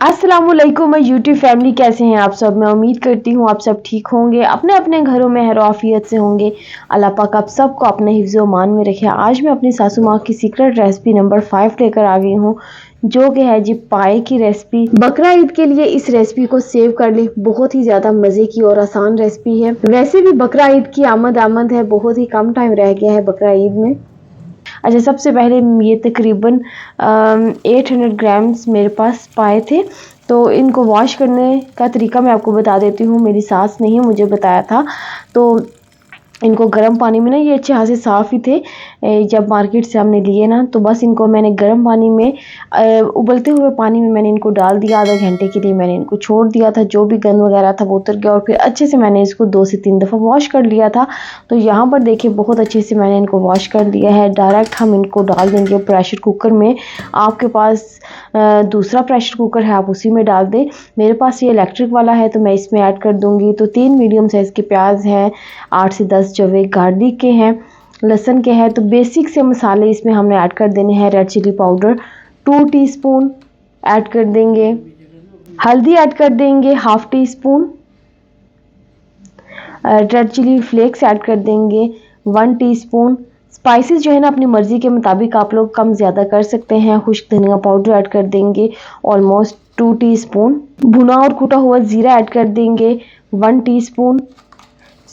अस्सलामुअलैकुम मैं YouTube family, कैसे हैं आप सब। मैं उम्मीद करती हूँ आप सब ठीक होंगे, अपने अपने घरों में खैर से होंगे। अल्लाह पाक आप सबको अपने हिफ्ज़ मान में रखे। आज मैं अपनी सासू माँ की सीक्रेट रेसिपी नंबर 5 लेकर आ गई हूँ, जो कि है जी पाए की रेसिपी। बकरा ईद के लिए इस रेसिपी को सेव कर ले। बहुत ही ज़्यादा मज़े की और आसान रेसिपी है। वैसे भी बकरा ईद की आमद है, बहुत ही कम टाइम रह गया है बकरा ईद में। अच्छा, सबसे पहले ये तकरीबन 800 ग्राम्स मेरे पास पाए थे। तो इनको वॉश करने का तरीका मैं आपको बता देती हूँ। मेरी सास ने ही मुझे बताया था। तो इनको गर्म पानी में ना, ये अच्छे हाथ से साफ़ ही थे जब मार्केट से हमने लिए ना, तो बस इनको मैंने गर्म पानी में उबलते हुए पानी में मैंने इनको डाल दिया। आधा घंटे के लिए मैंने इनको छोड़ दिया था। जो भी गंद वगैरह था वो उतर गया और फिर अच्छे से मैंने इसको 2 से 3 दफ़ा वॉश कर लिया था। तो यहाँ पर देखिए बहुत अच्छे से मैंने इनको वॉश कर दिया है। डायरेक्ट हम इनको डाल देंगे प्रेशर कुकर में। आपके पास दूसरा प्रेशर कुकर है, आप उसी में डाल दें। मेरे पास ये इलेक्ट्रिक वाला है तो मैं इसमें ऐड कर दूँगी। तो 3 मीडियम साइज़ के प्याज हैं, 8 से 10 जवे गार्लिक के हैं, लहसुन के हैं। तो बेसिक से मसाले इसमें हमने ऐड कर देने हैं। Red chilli powder 2 teaspoon add कर देंगे, हल्दी ऐड कर देंगे half teaspoon, red chilli flakes add कर देंगे 1 टीस्पून। स्पाइसेस जो है ना अपनी मर्ज़ी के मुताबिक आप लोग कम ज़्यादा कर सकते हैं। खुश्क धनिया पाउडर ऐड कर देंगे ऑलमोस्ट 2 टीस्पून। भुना और कूटा हुआ ज़ीरा ऐड कर देंगे 1 टीस्पून।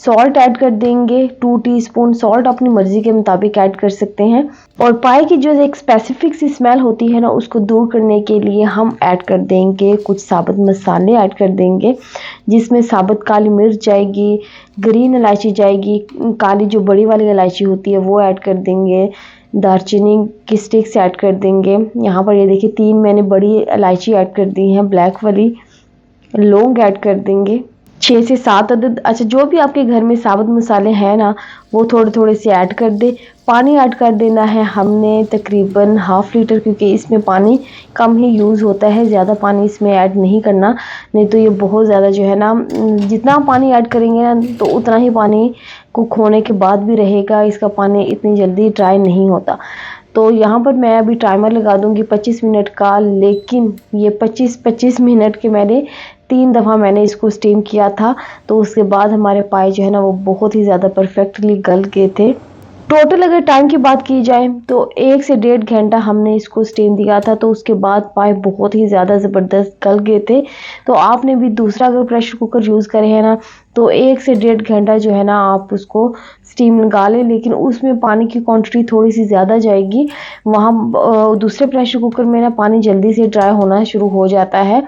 सॉल्ट ऐड कर देंगे 2 टीस्पून। सॉल्ट अपनी मर्ज़ी के मुताबिक ऐड कर सकते हैं। और पाए की जो एक स्पेसिफिक सी स्मेल होती है ना, उसको दूर करने के लिए हम ऐड कर देंगे कुछ साबुत मसाले ऐड कर देंगे, जिसमें साबुत काली मिर्च जाएगी, ग्रीन इलायची जाएगी, काली जो बड़ी वाली इलायची होती है वो ऐड कर देंगे, दालचीनी की स्टिक्स ऐड कर देंगे। यहाँ पर ये देखिए 3 मैंने बड़ी इलायची ऐड कर दी हैं ब्लैक वाली। लौंग ऐड कर देंगे 6 से 7 अदद। अच्छा, जो भी आपके घर में साबुत मसाले हैं ना, वो थोड़े थोड़े से ऐड कर दे। पानी ऐड कर देना है हमने तकरीबन हाफ लीटर, क्योंकि इसमें पानी कम ही यूज़ होता है, ज़्यादा पानी इसमें ऐड नहीं करना, नहीं तो ये बहुत ज़्यादा जो है ना, जितना पानी ऐड करेंगे ना तो उतना ही पानी कुक होने के बाद भी रहेगा। इसका पानी इतनी जल्दी ड्राई नहीं होता। तो यहाँ पर मैं अभी टाइमर लगा दूँगी 25 मिनट का, लेकिन ये 25 मिनट के मैंने 3 दफ़ा मैंने इसको स्टीम किया था। तो उसके बाद हमारे पाए जो है ना वो बहुत ही ज़्यादा परफेक्टली गल गए थे। टोटल अगर टाइम की बात की जाए तो 1 से 1.5 घंटा हमने इसको स्टीम दिया था। तो उसके बाद पाए बहुत ही ज़्यादा ज़बरदस्त गल गए थे। तो आपने भी दूसरा अगर प्रेशर कुकर यूज़ करे है ना, तो 1 से 1.5 घंटा जो है ना आप उसको स्टीम लगा लें, लेकिन उसमें पानी की क्वांटिटी थोड़ी सी ज़्यादा जाएगी। वहाँ दूसरे प्रेशर कुकर में ना पानी जल्दी से ड्राई होना शुरू हो जाता है।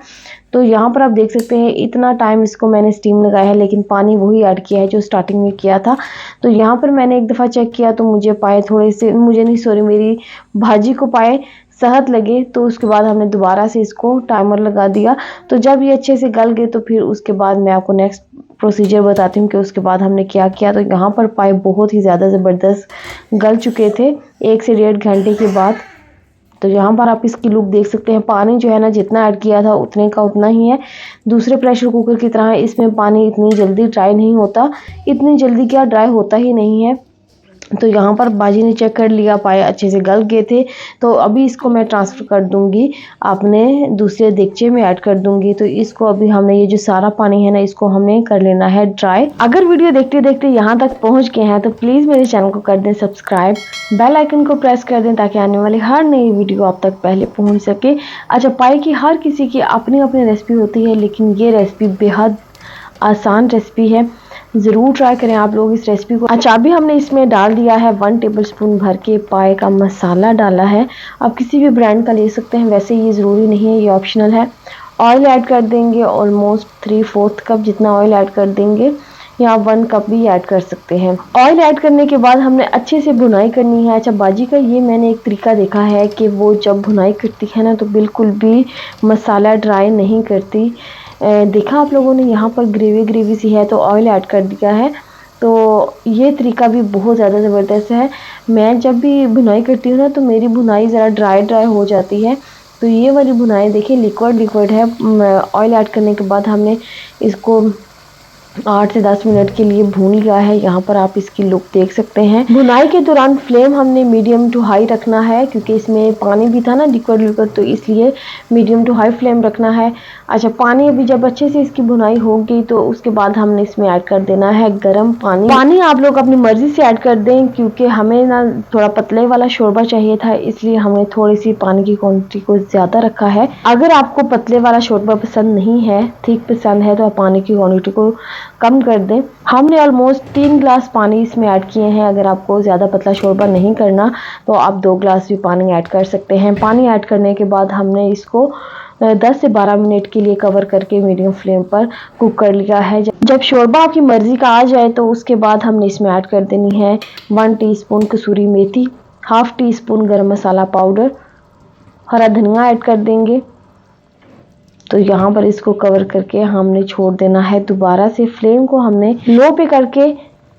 तो यहाँ पर आप देख सकते हैं इतना टाइम इसको मैंने स्टीम लगाया है, लेकिन पानी वही ऐड किया है जो स्टार्टिंग में किया था। तो यहाँ पर मैंने एक दफ़ा चेक किया तो मुझे पाए थोड़े से, मुझे नहीं सॉरी, मेरी भाजी को पाए सहत लगे। तो उसके बाद हमने दोबारा से इसको टाइमर लगा दिया। तो जब ये अच्छे से गल गए तो फिर उसके बाद मैं आपको नेक्स्ट प्रोसीजर बताती हूँ कि उसके बाद हमने क्या किया। तो यहाँ पर पाए बहुत ही ज़्यादा ज़बरदस्त गल चुके थे 1 से 1.5 घंटे के बाद। तो यहाँ पर आप इसकी लुक देख सकते हैं। पानी जो है ना जितना ऐड किया था उतने का उतना ही है। दूसरे प्रेशर कुकर की तरह इसमें पानी इतनी जल्दी ड्राई नहीं होता, इतनी जल्दी क्या ड्राई होता ही नहीं है। तो यहाँ पर बाजी ने चेक कर लिया, पाए अच्छे से गल गए थे। तो अभी इसको मैं ट्रांसफ़र कर दूँगी अपने दूसरे देगचे में ऐड कर दूँगी। तो इसको अभी हमने ये जो सारा पानी है ना, इसको हमने कर लेना है ड्राई। अगर वीडियो देखते देखते यहाँ तक पहुँच गए हैं तो प्लीज़ मेरे चैनल को कर दें सब्सक्राइब, बेल आइकन को प्रेस कर दें ताकि आने वाली हर नई वीडियो आप तक पहले पहुँच सके। अच्छा, पाए की हर किसी की अपनी अपनी रेसिपी होती है, लेकिन ये रेसिपी बेहद आसान रेसिपी है। ज़रूर ट्राई करें आप लोग इस रेसिपी को। अच्छा, अभी हमने इसमें डाल दिया है 1 टेबलस्पून भर के पाए का मसाला डाला है। आप किसी भी ब्रांड का ले सकते हैं, वैसे ये ज़रूरी नहीं है, ये ऑप्शनल है। ऑयल ऐड कर देंगे ऑलमोस्ट 3/4 कप जितना ऑयल ऐड कर देंगे, या 1 कप भी ऐड कर सकते हैं। ऑयल ऐड करने के बाद हमने अच्छे से भुनाई करनी है। अच्छा, बाजी का ये मैंने एक तरीका देखा है कि वो जब भुनाई करती है ना तो बिल्कुल भी मसाला ड्राई नहीं करती। देखा आप लोगों ने, यहाँ पर ग्रेवी सी है तो ऑयल ऐड कर दिया है। तो ये तरीका भी बहुत ज़्यादा ज़बरदस्त है। मैं जब भी भुनाई करती हूँ ना तो मेरी भुनाई ज़रा ड्राई हो जाती है। तो ये वाली भुनाई देखिए लिक्विड है। ऑयल ऐड करने के बाद हमने इसको 8 से 10 मिनट के लिए भून लिया है। यहाँ पर आप इसकी लुक देख सकते हैं। भुनाई के दौरान फ्लेम हमने मीडियम टू हाई रखना है, क्योंकि इसमें पानी भी था ना लिक्विड, तो इसलिए मीडियम टू हाई फ्लेम रखना है। अच्छा, पानी अभी जब अच्छे से इसकी भुनाई होगी तो उसके बाद हमने इसमें ऐड कर देना है गर्म पानी। पानी आप लोग अपनी मर्जी से ऐड कर दें, क्योंकि हमें ना थोड़ा पतले वाला शोरबा चाहिए था, इसलिए हमने थोड़ी सी पानी की क्वांटिटी को ज्यादा रखा है। अगर आपको पतले वाला शोरबा पसंद नहीं है, ठीक पसंद है, तो आप पानी की क्वांटिटी को कम कर दें। हमने ऑलमोस्ट 3 ग्लास पानी इसमें ऐड किए हैं। अगर आपको ज़्यादा पतला शोरबा नहीं करना तो आप 2 ग्लास भी पानी ऐड कर सकते हैं। पानी ऐड करने के बाद हमने इसको 10 से 12 मिनट के लिए कवर करके मीडियम फ्लेम पर कुक कर लिया है। जब शोरबा आपकी मर्ज़ी का आ जाए तो उसके बाद हमने इसमें ऐड कर देनी है 1 टीस्पून कसूरी मेथी, हाफ टी स्पून गरम मसाला पाउडर, हरा धनिया ऐड कर देंगे। तो यहाँ पर इसको कवर करके हमने छोड़ देना है। दोबारा से फ्लेम को हमने लो पे करके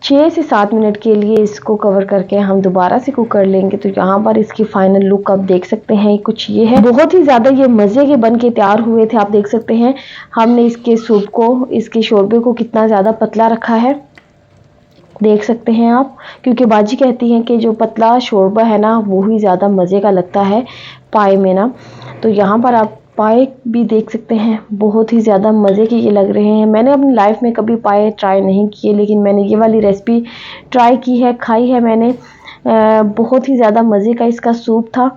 6 से 7 मिनट के लिए इसको कवर करके हम दोबारा से कुक कर लेंगे। तो यहाँ पर इसकी फाइनल लुक आप देख सकते हैं, कुछ ये है। बहुत ही ज़्यादा ये मज़े के बन के तैयार हुए थे। आप देख सकते हैं हमने इसके सूप को, इसके शोरबे को कितना ज़्यादा पतला रखा है, देख सकते हैं आप। क्योंकि बाजी कहती हैं कि जो पतला शोरबा है ना वो ही ज़्यादा मज़े का लगता है पाए में ना। तो यहाँ पर आप पाए भी देख सकते हैं, बहुत ही ज़्यादा मज़े के ये लग रहे हैं। मैंने अपनी लाइफ में कभी पाए ट्राई नहीं किए, लेकिन मैंने ये वाली रेसिपी ट्राई की है, खाई है मैंने। बहुत ही ज़्यादा मज़े का इसका सूप था।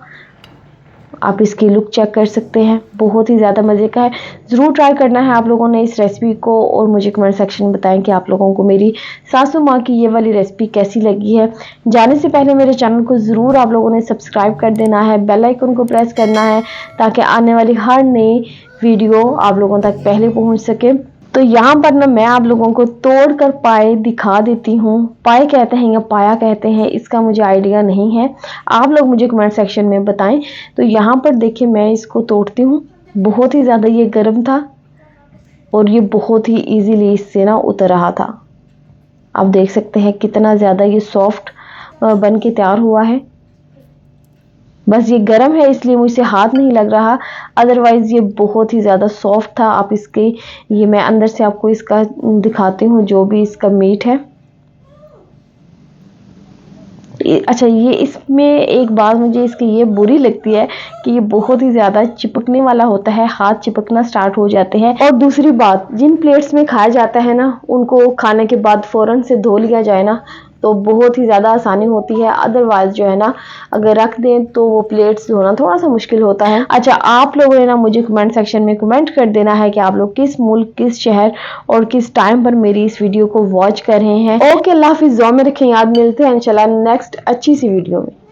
आप इसकी लुक चेक कर सकते हैं, बहुत ही ज़्यादा मज़े का है। ज़रूर ट्राई करना है आप लोगों ने इस रेसिपी को, और मुझे कमेंट सेक्शन में बताएं कि आप लोगों को मेरी सासू माँ की ये वाली रेसिपी कैसी लगी है। जाने से पहले मेरे चैनल को ज़रूर आप लोगों ने सब्सक्राइब कर देना है, बेल आइकन को प्रेस करना है, ताकि आने वाली हर नई वीडियो आप लोगों तक पहले पहुँच सके। तो यहाँ पर ना मैं आप लोगों को तोड़ कर पाए दिखा देती हूँ। पाए कहते हैं या पाया कहते हैं, इसका मुझे आइडिया नहीं है, आप लोग मुझे कमेंट सेक्शन में बताएं। तो यहाँ पर देखिए मैं इसको तोड़ती हूँ। बहुत ही ज़्यादा ये गर्म था और ये बहुत ही इजीली इससे ना उतर रहा था। आप देख सकते हैं कितना ज़्यादा ये सॉफ्ट बन के तैयार हुआ है। बस ये गर्म है इसलिए मुझसे हाथ नहीं लग रहा, अदरवाइज ये बहुत ही ज़्यादा सॉफ्ट था। आप इसके, ये मैं अंदर से आपको इसका दिखाती हूँ जो भी इसका मीट है। अच्छा, ये इसमें एक बात मुझे इसकी ये बुरी लगती है कि ये बहुत ही ज़्यादा चिपकने वाला होता है, हाथ चिपकना स्टार्ट हो जाते हैं। और दूसरी बात, जिन प्लेट्स में खाया जाता है ना, उनको खाने के बाद फ़ौरन से धो लिया जाए ना तो बहुत ही ज़्यादा आसानी होती है। अदरवाइज जो है ना, अगर रख दें तो वो प्लेट्स धोना थोड़ा सा मुश्किल होता है। अच्छा, आप लोगों ने ना मुझे कमेंट सेक्शन में कमेंट कर देना है कि आप लोग किस मुल्क, किस शहर और किस टाइम पर मेरी इस वीडियो को वॉच कर रहे हैं। ओके, अल्लाह हाफिज़, दुआ में रखें, याद। मिलते हैं इंशाल्लाह नेक्स्ट अच्छी सी वीडियो में।